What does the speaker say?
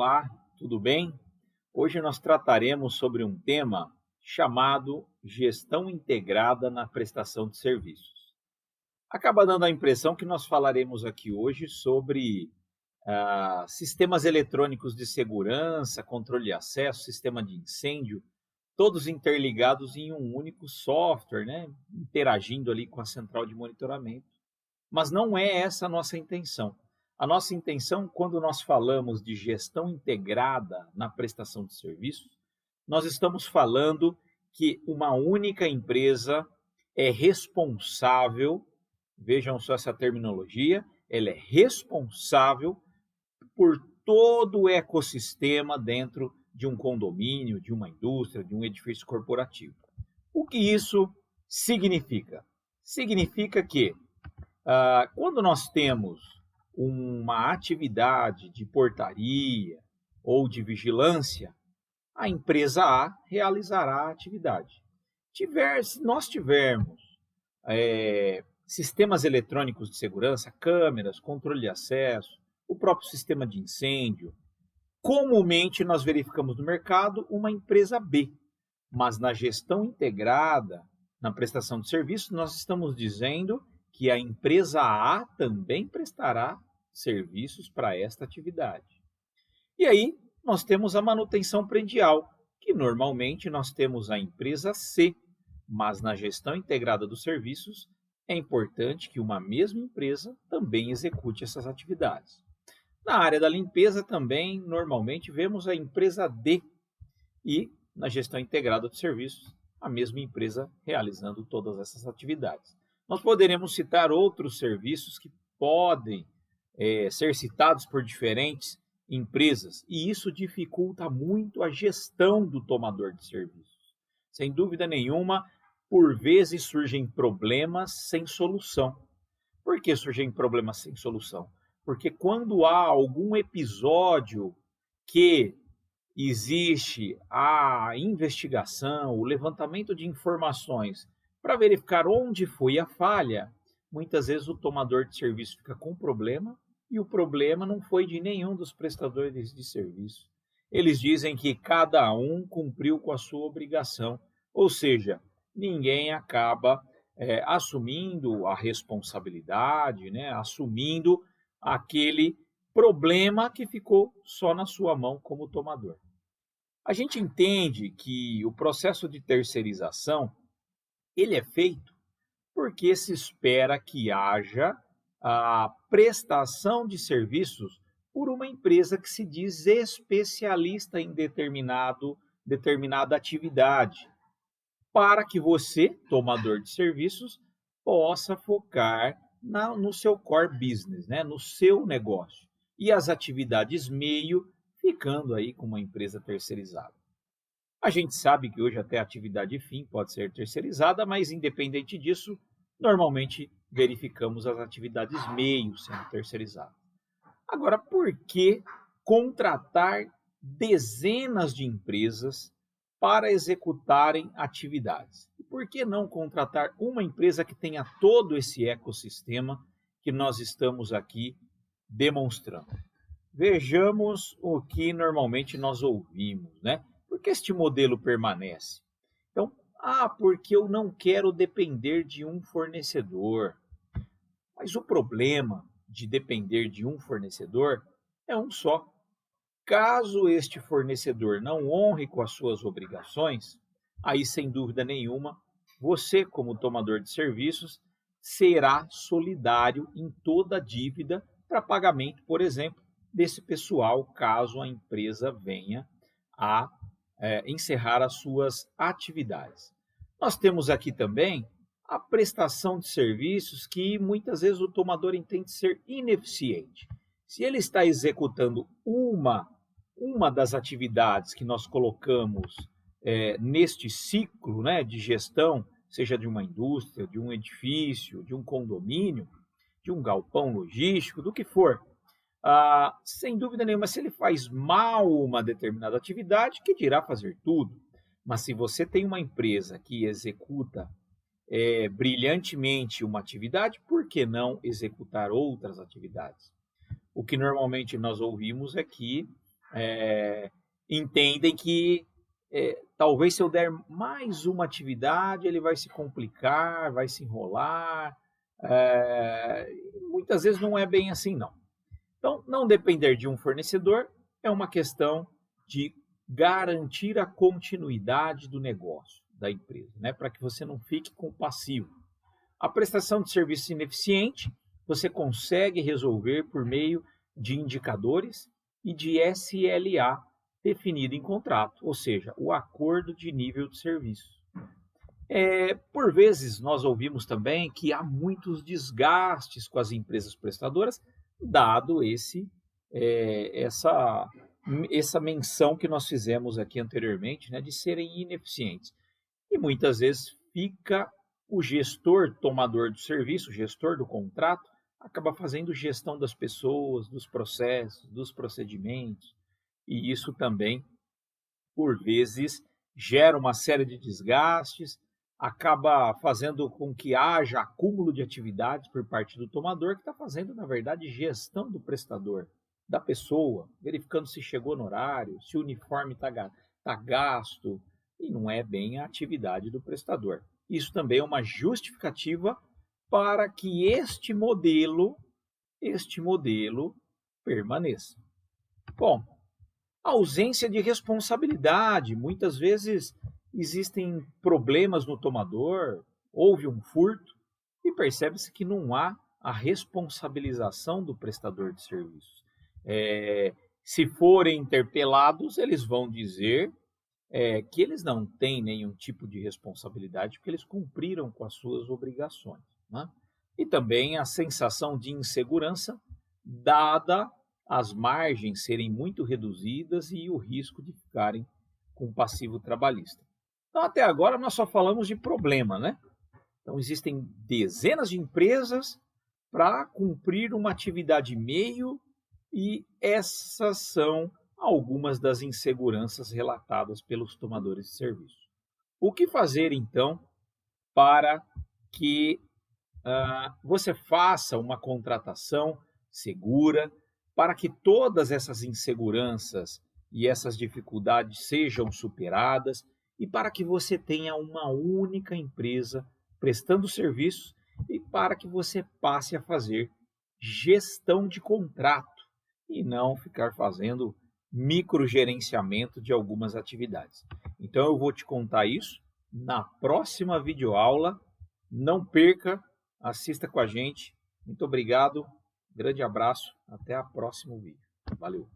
Olá, tudo bem? Hoje nós trataremos sobre um tema chamado gestão integrada na prestação de serviços. Acaba dando a impressão que nós falaremos aqui hoje sobre sistemas eletrônicos de segurança, controle de acesso, sistema de incêndio, todos interligados em um único software, né? Interagindo ali com a central de monitoramento. Mas não é essa a nossa intenção. A nossa intenção, quando nós falamos de gestão integrada na prestação de serviços, nós estamos falando que uma única empresa é responsável, vejam só essa terminologia, ela é responsável por todo o ecossistema dentro de um condomínio, de uma indústria, de um edifício corporativo. O que isso significa? Significa que quando nós temos uma atividade de portaria ou de vigilância, a empresa A realizará a atividade. Se nós tivermos sistemas eletrônicos de segurança, câmeras, controle de acesso, o próprio sistema de incêndio, comumente nós verificamos no mercado uma empresa B, mas na gestão integrada, na prestação de serviços, nós estamos dizendo que a empresa A também prestará serviços para esta atividade. E aí nós temos a manutenção predial, que normalmente nós temos a empresa C, mas na gestão integrada dos serviços é importante que uma mesma empresa também execute essas atividades. Na área da limpeza também, normalmente, vemos a empresa D e, na gestão integrada dos serviços, a mesma empresa realizando todas essas atividades. Nós poderemos citar outros serviços que podem ser citados por diferentes empresas, e isso dificulta muito a gestão do tomador de serviços. Sem dúvida nenhuma, por vezes surgem problemas sem solução. Por que surgem problemas sem solução? Porque quando há algum episódio que existe a investigação, o levantamento de informações para verificar onde foi a falha, muitas vezes o tomador de serviço fica com problema e o problema não foi de nenhum dos prestadores de serviço. Eles dizem que cada um cumpriu com a sua obrigação, ou seja, ninguém acaba assumindo a responsabilidade, né? Assumindo aquele problema que ficou só na sua mão como tomador. A gente entende que o processo de terceirização ele é feito porque se espera que haja a prestação de serviços por uma empresa que se diz especialista em determinada atividade, para que você, tomador de serviços, possa focar no seu core business, né? No seu negócio. E as atividades meio ficando aí com uma empresa terceirizada. A gente sabe que hoje até a atividade fim pode ser terceirizada, mas independente disso, normalmente verificamos as atividades meio sendo terceirizadas. Agora, por que contratar dezenas de empresas para executarem atividades? E por que não contratar uma empresa que tenha todo esse ecossistema que nós estamos aqui demonstrando? Vejamos o que normalmente nós ouvimos, né? Por que este modelo permanece? Então, porque eu não quero depender de um fornecedor. Mas o problema de depender de um fornecedor é um só. Caso este fornecedor não honre com as suas obrigações, aí sem dúvida nenhuma, você como tomador de serviços será solidário em toda a dívida para pagamento, por exemplo, desse pessoal, caso a empresa venha a encerrar as suas atividades. Nós temos aqui também a prestação de serviços que muitas vezes o tomador entende ser ineficiente. Se ele está executando uma das atividades que nós colocamos neste ciclo, né, de gestão, seja de uma indústria, de um edifício, de um condomínio, de um galpão logístico, do que for, sem dúvida nenhuma, se ele faz mal uma determinada atividade, que dirá fazer tudo. Mas se você tem uma empresa que executa brilhantemente uma atividade, por que não executar outras atividades? O que normalmente nós ouvimos é que entendem que talvez se eu der mais uma atividade, ele vai se complicar, vai se enrolar. Muitas vezes não é bem assim, não. Então, não depender de um fornecedor é uma questão de garantir a continuidade do negócio da empresa, né? Para que você não fique com o passivo. A prestação de serviço ineficiente você consegue resolver por meio de indicadores e de SLA definido em contrato, ou seja, o acordo de nível de serviço. Por vezes, nós ouvimos também que há muitos desgastes com as empresas prestadoras, dado essa menção que nós fizemos aqui anteriormente, né, de serem ineficientes. E muitas vezes fica o gestor tomador do serviço, o gestor do contrato, acaba fazendo gestão das pessoas, dos processos, dos procedimentos, e isso também, por vezes, gera uma série de desgastes, acaba fazendo com que haja acúmulo de atividades por parte do tomador, que está fazendo, na verdade, gestão do prestador, da pessoa, verificando se chegou no horário, se o uniforme está gasto, e não é bem a atividade do prestador. Isso também é uma justificativa para que este modelo permaneça. Bom, ausência de responsabilidade. Muitas vezes existem problemas no tomador, houve um furto e percebe-se que não há a responsabilização do prestador de serviços. Se forem interpelados, eles vão dizer que eles não têm nenhum tipo de responsabilidade porque eles cumpriram com as suas obrigações, né? E também a sensação de insegurança, dada as margens serem muito reduzidas e o risco de ficarem com passivo trabalhista. Então, até agora, nós só falamos de problema, né? Então, existem dezenas de empresas para cumprir uma atividade meio e essas são algumas das inseguranças relatadas pelos tomadores de serviço. O que fazer, então, para que você faça uma contratação segura, para que todas essas inseguranças e essas dificuldades sejam superadas e para que você tenha uma única empresa prestando serviços e para que você passe a fazer gestão de contrato e não ficar fazendo microgerenciamento de algumas atividades. Então eu vou te contar isso na próxima videoaula. Não perca, assista com a gente. Muito obrigado, grande abraço, até o próximo vídeo. Valeu!